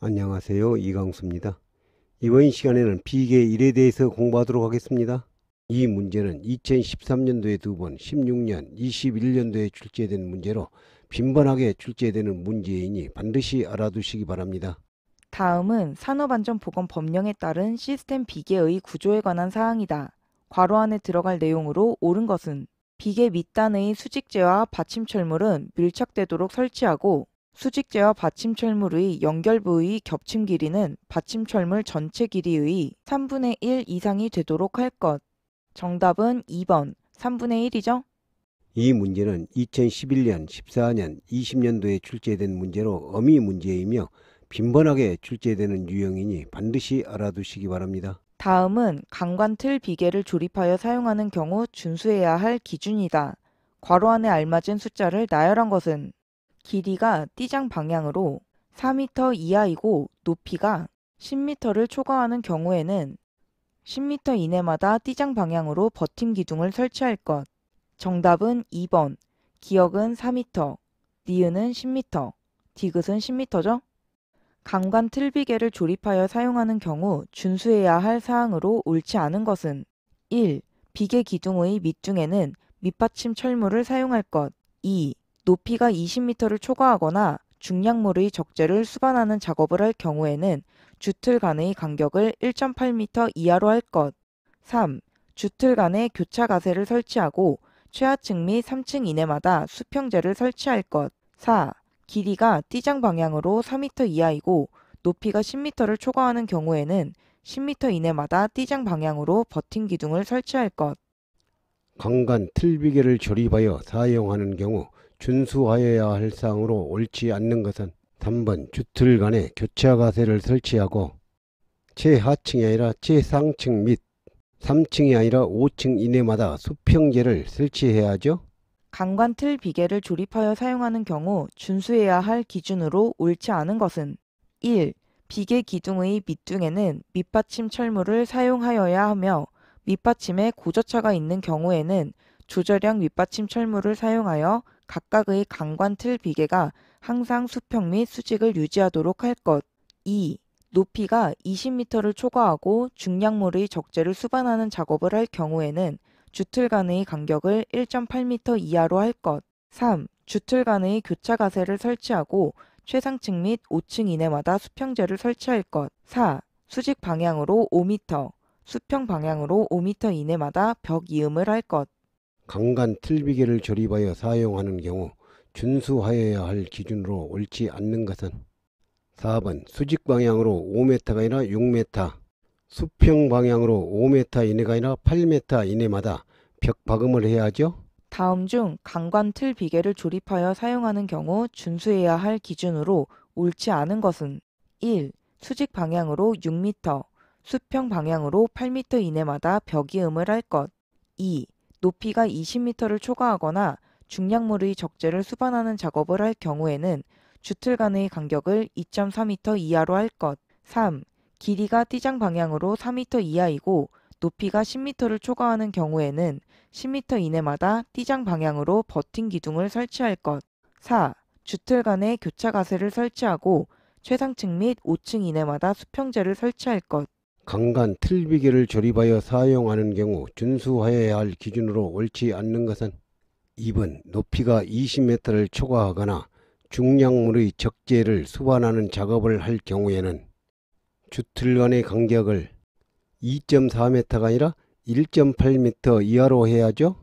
안녕하세요. 이강수입니다. 이번 시간에는 비계 1에 대해서 공부하도록 하겠습니다. 이 문제는 2013년도에 2번, 16년, 21년도에 출제된 문제로 빈번하게 출제되는 문제이니 반드시 알아두시기 바랍니다. 다음은 산업안전보건법령에 따른 시스템 비계의 구조에 관한 사항이다. 괄호 안에 들어갈 내용으로 옳은 것은 비계 밑단의 수직재와 받침철물은 밀착되도록 설치하고 수직재와 받침철물의 연결부의 겹침 길이는 받침철물 전체 길이의 3분의 1 이상이 되도록 할 것. 정답은 2번 3분의 1이죠? 이 문제는 2011년, 14년, 20년도에 출제된 문제로 어미 문제이며 빈번하게 출제되는 유형이니 반드시 알아두시기 바랍니다. 다음은 강관틀 비계를 조립하여 사용하는 경우 준수해야 할 기준이다. 괄호 안에 알맞은 숫자를 나열한 것은 길이가 띠장 방향으로 4m 이하이고 높이가 10m를 초과하는 경우에는 10m 이내마다 띠장 방향으로 버팀 기둥을 설치할 것. 정답은 2번. 기역은 4m, 니은은 10m, 디귿은 10m죠? 강관 틀비계를 조립하여 사용하는 경우 준수해야 할 사항으로 옳지 않은 것은 1. 비계 기둥의 밑둥에는 밑받침 철물을 사용할 것. 2. 높이가 20m를 초과하거나 중량물의 적재를 수반하는 작업을 할 경우에는 주틀 간의 간격을 1.8m 이하로 할 것. 3. 주틀 간에 교차 가세를 설치하고 최하층 및 3층 이내마다 수평재를 설치할 것. 4. 길이가 띠장 방향으로 4m 이하이고 높이가 10m를 초과하는 경우에는 10m 이내마다 띠장 방향으로 버팀 기둥을 설치할 것. 강간 틀비계를 조립하여 사용하는 경우 준수하여야 할 사항으로 옳지 않는 것은 3번 주틀 간에 교차 가세를 설치하고 최하층이 아니라 최상층 및 3층이 아니라 5층 이내마다 수평재를 설치해야 하죠. 강관 틀 비계를 조립하여 사용하는 경우 준수해야 할 기준으로 옳지 않은 것은 1. 비계 기둥의 밑둥에는 밑받침 철물을 사용하여야 하며 밑받침에 고저차가 있는 경우에는 조절형 밑받침 철물을 사용하여 각각의 강관 틀 비계가 항상 수평 및 수직을 유지하도록 할 것. 2. 높이가 20m를 초과하고 중량물의 적재를 수반하는 작업을 할 경우에는 주틀 간의 간격을 1.8m 이하로 할 것. 3. 주틀 간의 교차 가세를 설치하고 최상층 및 5층 이내마다 수평재를 설치할 것. 4. 수직 방향으로 5m, 수평 방향으로 5m 이내마다 벽 이음을 할 것. 강간 틀비계를 조립하여 사용하는 경우 준수하여야 할 기준으로 옳지 않는 것은 4번 수직 방향으로 5m가 아니라 6m, 수평 방향으로 5m 이내가 아니라 8m 이내마다 벽 박음을 해야 하죠. 다음 중 강관 틀 비계를 조립하여 사용하는 경우 준수해야 할 기준으로 옳지 않은 것은 1. 수직 방향으로 6m, 수평 방향으로 8m 이내마다 벽이음을 할 것. 2. 높이가 20m를 초과하거나 중량물의 적재를 수반하는 작업을 할 경우에는 주틀 간의 간격을 2.4m 이하로 할 것. 3. 길이가 띠장 방향으로 4m 이하이고 높이가 10m를 초과하는 경우에는 10m 이내마다 띠장 방향으로 버팀 기둥을 설치할 것. 4. 주틀 간에 교차 가세를 설치하고 최상층 및 5층 이내마다 수평재를 설치할 것. 강간 틀비계를 조립하여 사용하는 경우 준수하여야 할 기준으로 옳지 않는 것은 2번 높이가 20m를 초과하거나 중량물의 적재를 수반하는 작업을 할 경우에는 주틀 간의 간격을 2.4m가 아니라 1.8m 이하로 해야죠.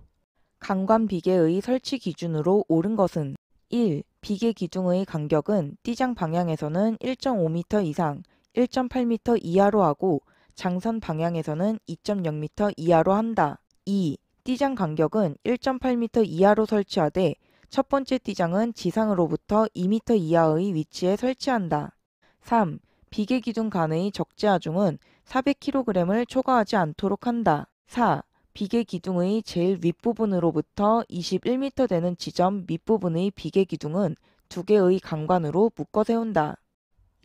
강관 비계의 설치 기준으로 옳은 것은 1. 비계 기둥의 간격은 띠장 방향에서는 1.5m 이상 1.8m 이하로 하고 장선 방향에서는 2.0m 이하로 한다. 2. 띠장 간격은 1.8m 이하로 설치하되 첫 번째 띠장은 지상으로부터 2m 이하의 위치에 설치한다. 3. 비계 기둥 간의 적재 하중은 400kg을 초과하지 않도록 한다. 4. 비계 기둥의 제일 윗부분으로부터 21m 되는 지점 밑부분의 비계 기둥은 두 개의 강관으로 묶어 세운다.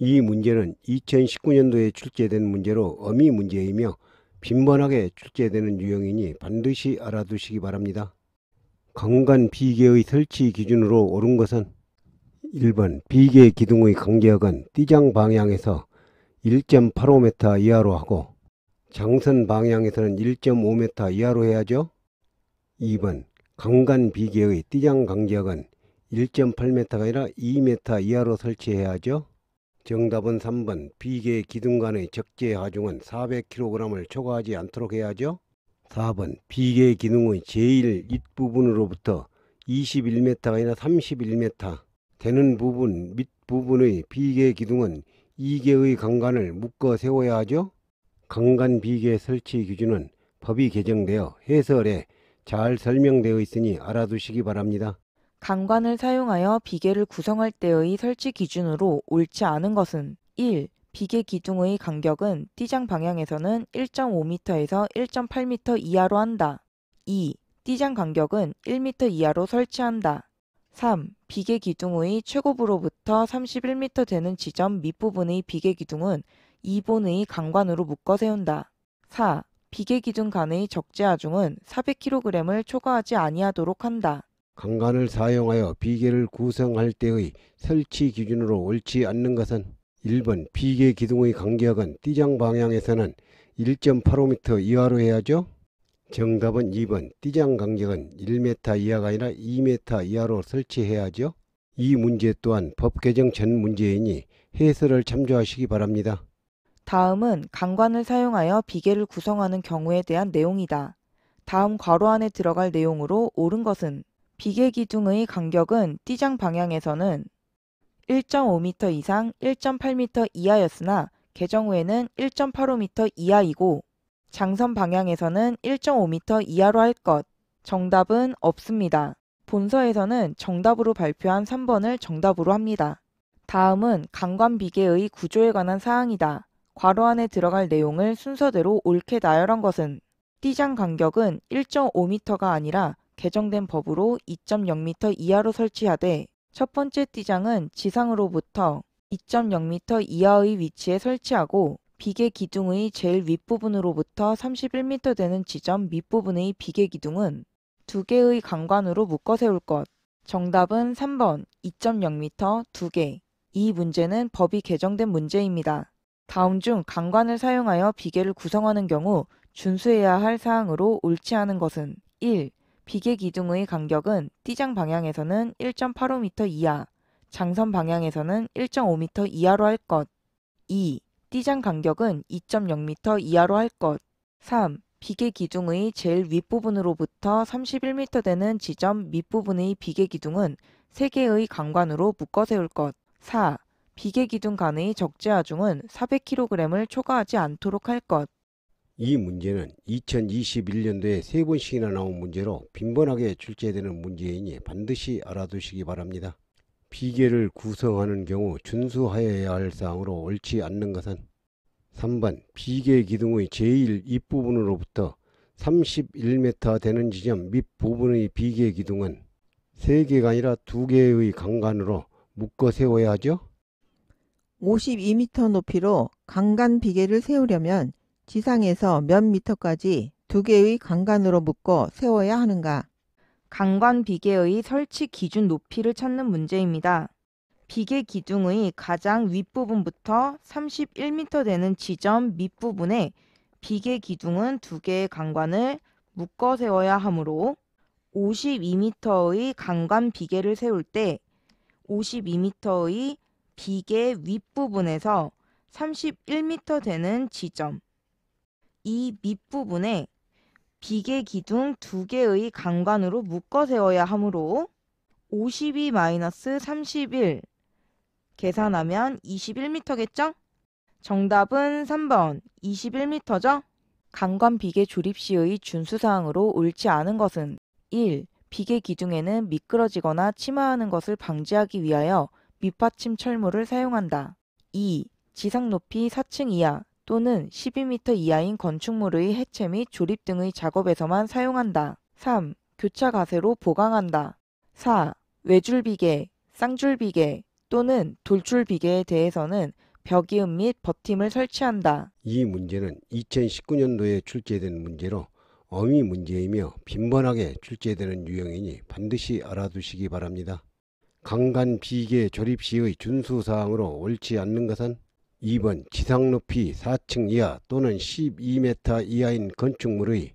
이 문제는 2019년도에 출제된 문제로 어미 문제이며 빈번하게 출제되는 유형이니 반드시 알아두시기 바랍니다. 강간 비계의 설치 기준으로 옳은 것은 1번 비계 기둥의 간격은 띠장 방향에서 1.85m 이하로 하고 장선 방향에서는 1.5m 이하로 해야죠. 2번 강간 비계의 띠장 간격은 1.8m가 아니라 2m 이하로 설치해야죠. 정답은 3번 비계 기둥 간의 적재 하중은 400kg을 초과하지 않도록 해야죠. 4번 비계 기둥의 제일 윗부분으로부터 21m가 아니라 31m 되는 부분 밑부분의 비계 기둥은 2개의 강간을 묶어 세워야 하죠. 강간 비계 설치 기준은 법이 개정되어 해설에 잘 설명되어 있으니 알아두시기 바랍니다. 강관을 사용하여 비계를 구성할 때의 설치 기준으로 옳지 않은 것은 1. 비계 기둥의 간격은 띠장 방향에서는 1.5m에서 1.8m 이하로 한다. 2. 띠장 간격은 1m 이하로 설치한다. 3. 비계 기둥의 최고부로부터 31m 되는 지점 밑부분의 비계 기둥은 2본의 강관으로 묶어 세운다. 4. 비계 기둥 간의 적재 하중은 400kg을 초과하지 아니하도록 한다. 강간을 사용하여 비계를 구성할 때의 설치 기준으로 옳지 않는 것은 1번 비계 기둥의 간격은 띠장 방향에서는 1.85m 이하로 해야죠. 정답은 2번 띠장 간격은 1m 이하가 아니라 2m 이하로 설치해야죠. 이 문제 또한 법 개정 전 문제이니 해설을 참조하시기 바랍니다. 다음은 강관을 사용하여 비계를 구성하는 경우에 대한 내용이다. 다음 괄호 안에 들어갈 내용으로 옳은 것은 비계 기둥의 간격은 띠장 방향에서는 1.5m 이상 1.8m 이하였으나 개정 후에는 1.85m 이하이고 장선 방향에서는 1.5m 이하로 할 것. 정답은 없습니다. 본서에서는 정답으로 발표한 3번을 정답으로 합니다. 다음은 강관 비계의 구조에 관한 사항이다. 괄호 안에 들어갈 내용을 순서대로 옳게 나열한 것은 띠장 간격은 1.5m가 아니라 개정된 법으로 2.0m 이하로 설치하되 첫 번째 띠장은 지상으로부터 2.0m 이하의 위치에 설치하고 비계 기둥의 제일 윗부분으로부터 31m 되는 지점 밑부분의 비계 기둥은 2개의 강관으로 묶어 세울 것. 정답은 3번 2.0m 2개. 이 문제는 법이 개정된 문제입니다. 다음 중 강관을 사용하여 비계를 구성하는 경우 준수해야 할 사항으로 옳지 않은 것은 1. 비계 기둥의 간격은 띠장 방향에서는 1.85m 이하, 장선 방향에서는 1.5m 이하로 할 것. 2. 띠장 간격은 2.0m 이하로 할 것. 3. 비계 기둥의 제일 윗부분으로부터 31m 되는 지점 밑부분의 비계 기둥은 3개의 강관으로 묶어 세울 것. 4. 비계 기둥 간의 적재 하중은 400kg을 초과하지 않도록 할 것. 이 문제는 2021년도에 3번씩이나 나온 문제로 빈번하게 출제되는 문제이니 반드시 알아두시기 바랍니다. 비계를 구성하는 경우 준수하여야 할 사항으로 옳지 않는 것은 3번 비계 기둥의 제일 윗부분으로부터 31m 되는 지점 밑부분의 비계 기둥은 3개가 아니라 2개의 강관으로 묶어 세워야 하죠. 52m 높이로 강간 비계를 세우려면 지상에서 몇 미터까지 2개의 강간으로 묶어 세워야 하는가? 강관 비계의 설치 기준 높이를 찾는 문제입니다. 비계 기둥의 가장 윗부분부터 31m 되는 지점 밑부분에 비계 기둥은 2개의 강관을 묶어 세워야 하므로 52m의 강관 비계를 세울 때 52m의 비계 윗부분에서 31m 되는 지점 이 밑부분에 비계 기둥 2개의 강관으로 묶어 세워야 하므로 52-31 계산하면 21m겠죠? 정답은 3번 21m죠? 강관 비계 조립 시의 준수사항으로 옳지 않은 것은 1. 비계 기둥에는 미끄러지거나 침하하는 것을 방지하기 위하여 밑받침 철물을 사용한다. 2. 지상 높이 4층 이하 또는 12m 이하인 건축물의 해체 및 조립 등의 작업에서만 사용한다. 3. 교차 가세로 보강한다. 4. 외줄비계, 쌍줄비계 또는 돌줄비계에 대해서는 벽이음 및 버팀을 설치한다. 이 문제는 2019년도에 출제된 문제로 어미 문제이며 빈번하게 출제되는 유형이니 반드시 알아두시기 바랍니다. 강간 비계 조립 시의 준수사항으로 옳지 않는 것은 2번 지상 높이 4층 이하 또는 12m 이하인 건축물의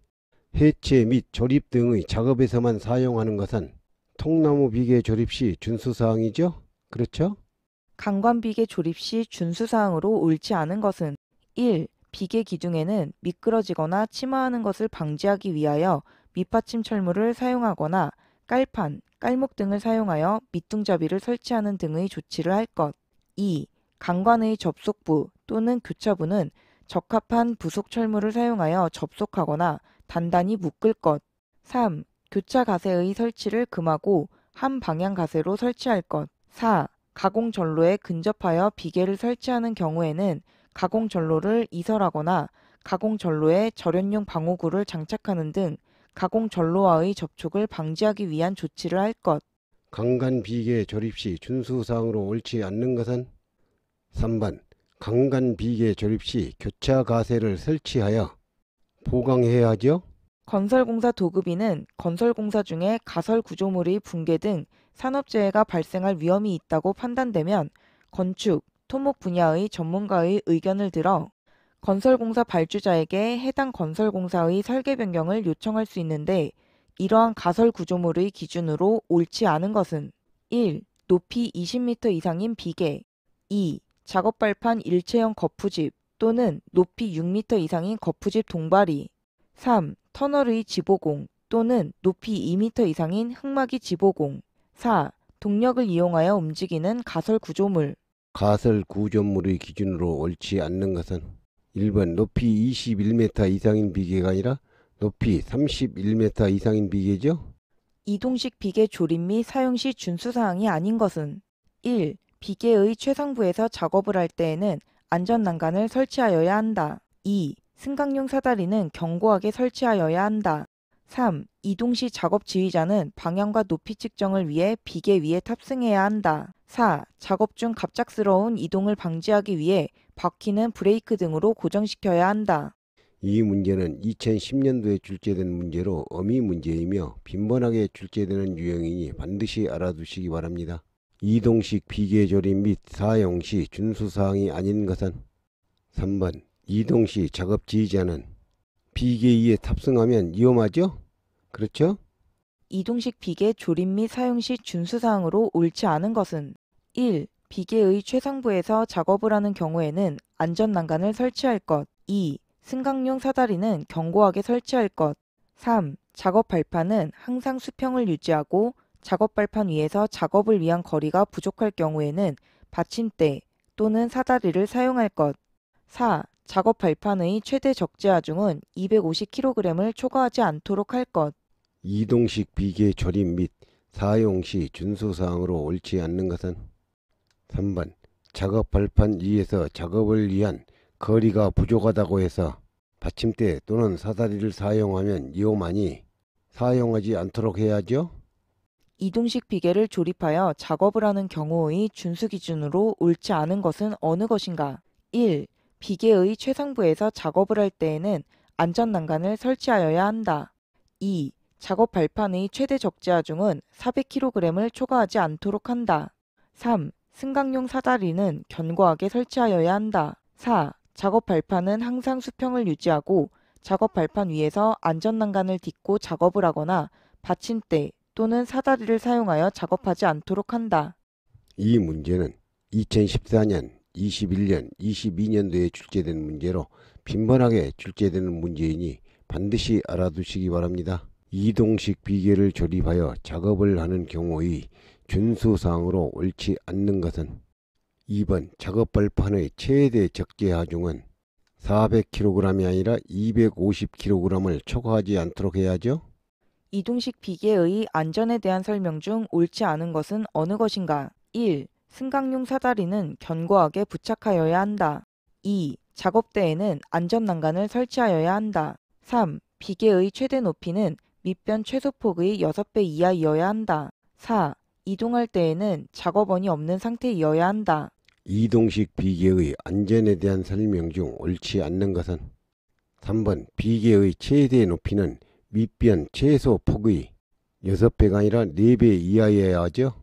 해체 및 조립 등의 작업에서만 사용하는 것은 통나무 비계 조립 시 준수사항이죠? 그렇죠? 강관 비계 조립 시 준수사항으로 옳지 않은 것은 1. 비계 기둥에는 미끄러지거나 침하하는 것을 방지하기 위하여 밑받침 철물을 사용하거나 깔판, 깔목 등을 사용하여 밑둥잡이를 설치하는 등의 조치를 할 것. 2. 강관의 접속부 또는 교차부는 적합한 부속 철물을 사용하여 접속하거나 단단히 묶을 것. 3. 교차 가세의 설치를 금하고 한 방향 가세로 설치할 것. 4. 가공 전로에 근접하여 비계를 설치하는 경우에는 가공 전로를 이설하거나 가공 전로에 절연용 방호구를 장착하는 등 가공 전로와의 접촉을 방지하기 위한 조치를 할 것. 강간 비계 조립 시 준수사항으로 옳지 않는 것은 3번 강간 비계 조립 시 교차 가세를 설치하여 보강해야 하죠. 건설공사 도급인은 건설공사 중에 가설 구조물의 붕괴 등 산업재해가 발생할 위험이 있다고 판단되면 건축, 토목 분야의 전문가의 의견을 들어 건설공사 발주자에게 해당 건설공사의 설계 변경을 요청할 수 있는데 이러한 가설 구조물의 기준으로 옳지 않은 것은 1. 높이 20m 이상인 비계 2. 작업 발판 일체형 거푸집 또는 높이 6m 이상인 거푸집 동발이 3. 터널의 지보공 또는 높이 2m 이상인 흙막이 지보공 4. 동력을 이용하여 움직이는 가설 구조물 가설 구조물의 기준으로 옳지 않는 것은 1번 높이 21m 이상인 비계가 아니라 높이 31m 이상인 비계죠. 이동식 비계 조립 및 사용 시 준수사항이 아닌 것은 1. 비계의 최상부에서 작업을 할 때에는 안전난간을 설치하여야 한다. 2. 승강용 사다리는 견고하게 설치하여야 한다. 3. 이동 시 작업 지휘자는 방향과 높이 측정을 위해 비계 위에 탑승해야 한다. 4. 작업 중 갑작스러운 이동을 방지하기 위해 바퀴는 브레이크 등으로 고정시켜야 한다. 이 문제는 2010년도에 출제된 문제로 어미 문제이며 빈번하게 출제되는 유형이니 반드시 알아두시기 바랍니다. 이동식 비계 조립 및 사용 시 준수사항이 아닌 것은 3번 이동 시 작업 지휘자는 비계 위에 탑승하면 위험하죠? 그렇죠? 이동식 비계 조립 및 사용 시 준수사항으로 옳지 않은 것은 1. 비계의 최상부에서 작업을 하는 경우에는 안전난간을 설치할 것. 2. 승강용 사다리는 견고하게 설치할 것. 3. 작업 발판은 항상 수평을 유지하고 작업 발판 위에서 작업을 위한 거리가 부족할 경우에는 받침대 또는 사다리를 사용할 것. 4. 작업 발판의 최대 적재 하중은 250kg을 초과하지 않도록 할 것. 이동식 비계 조립 및 사용 시 준수사항으로 옳지 않는 것은 3번 작업 발판 위에서 작업을 위한 거리가 부족하다고 해서 받침대 또는 사다리를 사용하면 위험하니 사용하지 않도록 해야죠. 이동식 비계를 조립하여 작업을 하는 경우의 준수 기준으로 옳지 않은 것은 어느 것인가? 1. 비계의 최상부에서 작업을 할 때에는 안전난간을 설치하여야 한다. 2. 작업 발판의 최대 적재 하중은 400kg을 초과하지 않도록 한다. 3. 승강용 사다리는 견고하게 설치하여야 한다. 4. 작업 발판은 항상 수평을 유지하고 작업 발판 위에서 안전난간을 딛고 작업을 하거나 받침대 또는 사다리를 사용하여 작업하지 않도록 한다. 이 문제는 2014년, 21년, 22년도에 출제된 문제로 빈번하게 출제되는 문제이니 반드시 알아두시기 바랍니다. 이동식 비계를 조립하여 작업을 하는 경우의 준수사항으로 옳지 않는 것은 2번 작업 발판의 최대 적재 하중은 400kg이 아니라 250kg을 초과하지 않도록 해야죠. 이동식 비계의 안전에 대한 설명 중 옳지 않은 것은 어느 것인가? 1. 승강용 사다리는 견고하게 부착하여야 한다. 2. 작업대에는 안전난간을 설치하여야 한다. 3. 비계의 최대 높이는 밑변 최소폭의 6배 이하이어야 한다. 4. 이동할 때에는 작업원이 없는 상태이어야 한다. 이동식 비계의 안전에 대한 설명 중 옳지 않는 것은 3번 비계의 최대 높이는 밑변 최소 폭의 6배가 아니라 4배 이하여야 하죠.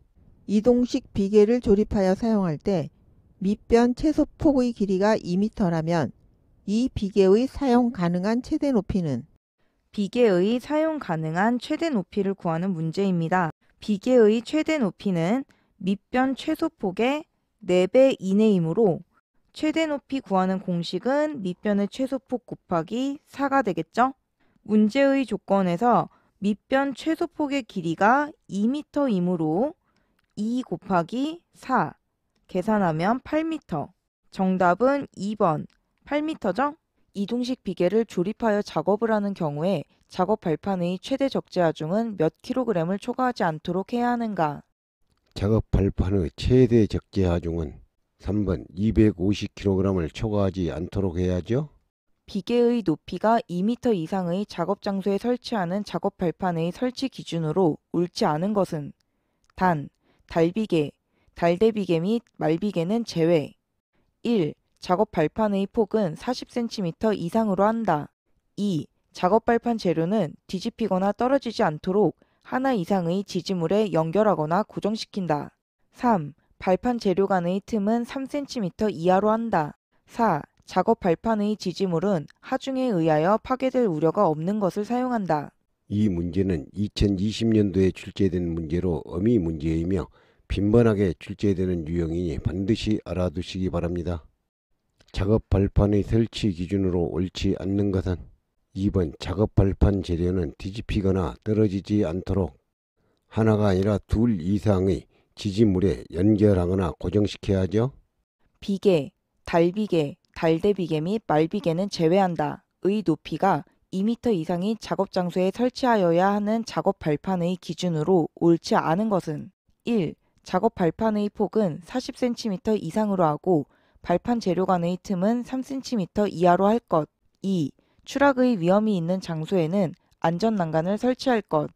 이동식 비계를 조립하여 사용할 때 밑변 최소 폭의 길이가 2m라면 이 비계의 사용 가능한 최대 높이는? 비계의 사용 가능한 최대 높이를 구하는 문제입니다. 비계의 최대 높이는 밑변 최소폭의 4배 이내이므로 최대 높이 구하는 공식은 밑변의 최소폭 곱하기 4가 되겠죠? 문제의 조건에서 밑변 최소폭의 길이가 2m이므로 2 곱하기 4 계산하면 8m. 정답은 2번 8m죠? 이동식 비계를 조립하여 작업을 하는 경우에 작업 발판의 최대 적재 하중은 몇 킬로그램을 초과하지 않도록 해야 하는가? 작업 발판의 최대 적재 하중은 3번 250kg을 초과하지 않도록 해야죠. 비계의 높이가 2m 이상의 작업 장소에 설치하는 작업 발판의 설치 기준으로 옳지 않은 것은 단, 달비계, 달대비계 및 말비계는 제외. 1. 작업 발판의 폭은 40cm 이상으로 한다. 2. 작업 발판 재료는 뒤집히거나 떨어지지 않도록 하나 이상의 지지물에 연결하거나 고정시킨다. 3. 발판 재료 간의 틈은 3cm 이하로 한다. 4. 작업 발판의 지지물은 하중에 의하여 파괴될 우려가 없는 것을 사용한다. 이 문제는 2020년도에 출제된 문제로 어미 문제이며 빈번하게 출제되는 유형이니 반드시 알아두시기 바랍니다. 작업 발판의 설치 기준으로 옳지 않는 것은 2번 작업 발판 재료는 뒤집히거나 떨어지지 않도록 하나가 아니라 둘 이상의 지지물에 연결하거나 고정시켜야 하죠. 비계, 달비계, 달대비계 및 말비계는 제외한다. 의 높이가 2m 이상의 작업 장소에 설치하여야 하는 작업 발판의 기준으로 옳지 않은 것은 1. 작업 발판의 폭은 40cm 이상으로 하고 발판 재료 간의 틈은 3cm 이하로 할 것. 2. 추락의 위험이 있는 장소에는 안전난간을 설치할 것.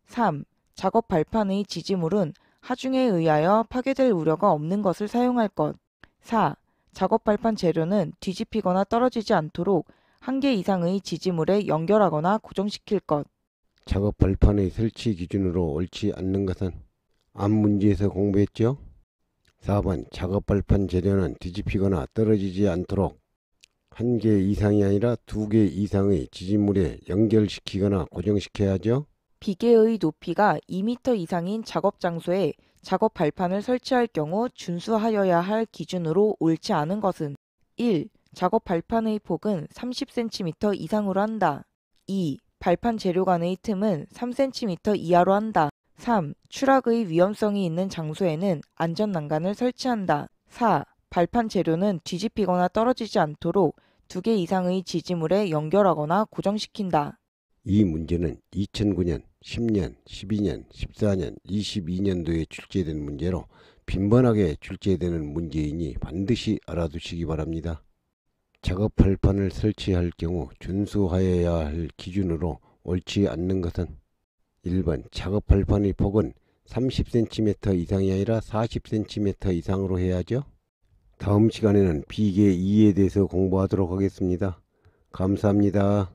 3. 작업 발판의 지지물은 하중에 의하여 파괴될 우려가 없는 것을 사용할 것. 4. 작업 발판 재료는 뒤집히거나 떨어지지 않도록 1개 이상의 지지물에 연결하거나 고정시킬 것. 작업 발판의 설치 기준으로 옳지 않는 것은 앞 문제에서 공부했죠. 4번 작업 발판 재료는 뒤집히거나 떨어지지 않도록 1개 이상이 아니라 2개 이상의 지지물에 연결시키거나 고정시켜야 하죠. 비계의 높이가 2m 이상인 작업 장소에 작업 발판을 설치할 경우 준수하여야 할 기준으로 옳지 않은 것은 1. 작업 발판의 폭은 30cm 이상으로 한다. 2. 발판 재료 간의 틈은 3cm 이하로 한다. 3. 추락의 위험성이 있는 장소에는 안전난간을 설치한다. 4. 발판 재료는 뒤집히거나 떨어지지 않도록 2개 이상의 지지물에 연결하거나 고정시킨다. 이 문제는 2009년, 10년, 12년, 14년, 22년도에 출제된 문제로 빈번하게 출제되는 문제이니 반드시 알아두시기 바랍니다. 작업 발판을 설치할 경우 준수하여야 할 기준으로 옳지 않는 것은 1번 작업 발판의 폭은 30cm 이상이 아니라 40cm 이상으로 해야죠. 다음 시간에는 비계 2에 대해서 공부하도록 하겠습니다. 감사합니다.